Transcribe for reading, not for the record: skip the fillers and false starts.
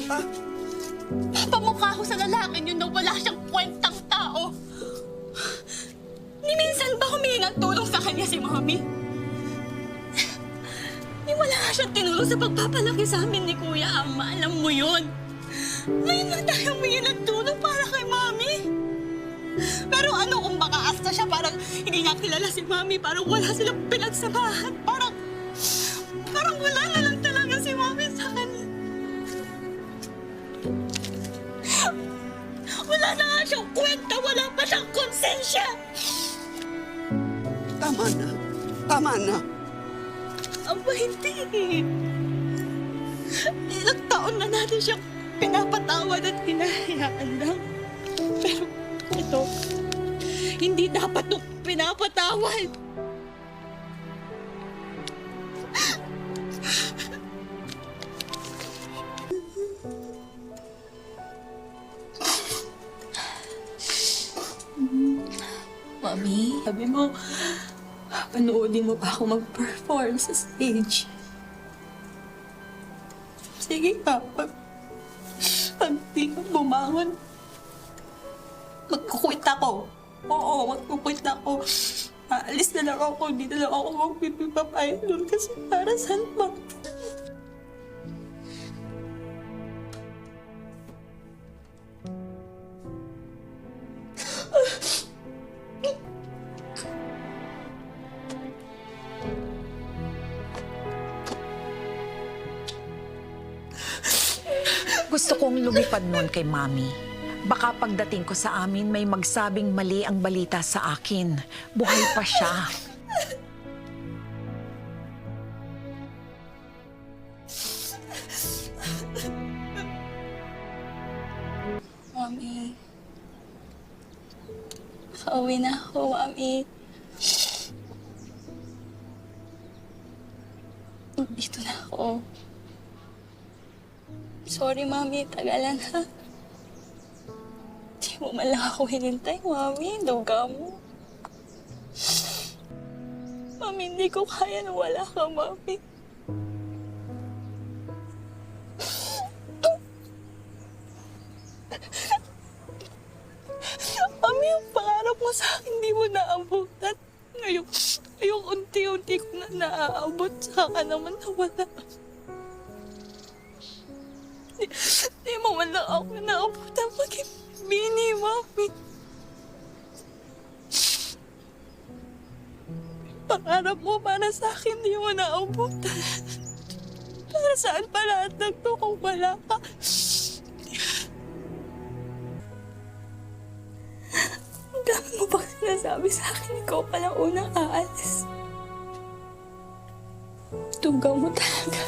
Ha? Papamukha ko sa lalaking yun na wala siyang kwentang tao. Ni minsan ba humingi ng tulong sa kanya si Mami? Ni wala nga siyang tinulong sa pagpapalaki sa amin ni Kuya Ama. Alam mo yun. Ngayon lang tayo humingi ng tulong para kay Mami. Pero ano kung baka asta siya, parang hindi niya kilala si Mami, parang wala silang pinagsamahan, parang wala na lang talaga si Mami sa kanya. Wala na nga siyang kwenta, wala pa siyang konsensya. Tama na. Tama na. Aba, hindi. Ilang taon na natin siyang pinapatawad at hinahayaan lang. Pero ito, hindi dapat itong pinapatawad. Mami, sabi mo, panoodin mo pa ako mag-perform sa stage. Sige ka, pag di ka bumangon, magkukwit ako. Oo, magkukwit ako. Aalis na lang ako, hindi na lang ako magpipipapayag doon kasi para saan ba? Gusto kong lumipad noon kay Mami. Baka pagdating ko sa amin, may magsabing mali ang balita sa akin. Buhay pa siya. Mami. Pauwi na ako, Mami. Dito na ako. Sorry, Mami. Tagalan, ha? Di mo man lang ako hinintay, Mami. Duga mo. Mami, hindi ko kaya na wala ka, Mami. Mami, ang pangarap mo sa akin, di mo naabutan. Ngayong unti-unti ko na naaabot. Saka naman nawala. Di mo man lang ako naabutan maging bini, Mami. Pangarap mo para sa akin, di mo naabutan. Para saan pa lahat ng to kung wala ka? Ang dami mo pang sinasabi sa akin, ikaw palang unang aalis. Tugaw mo talaga.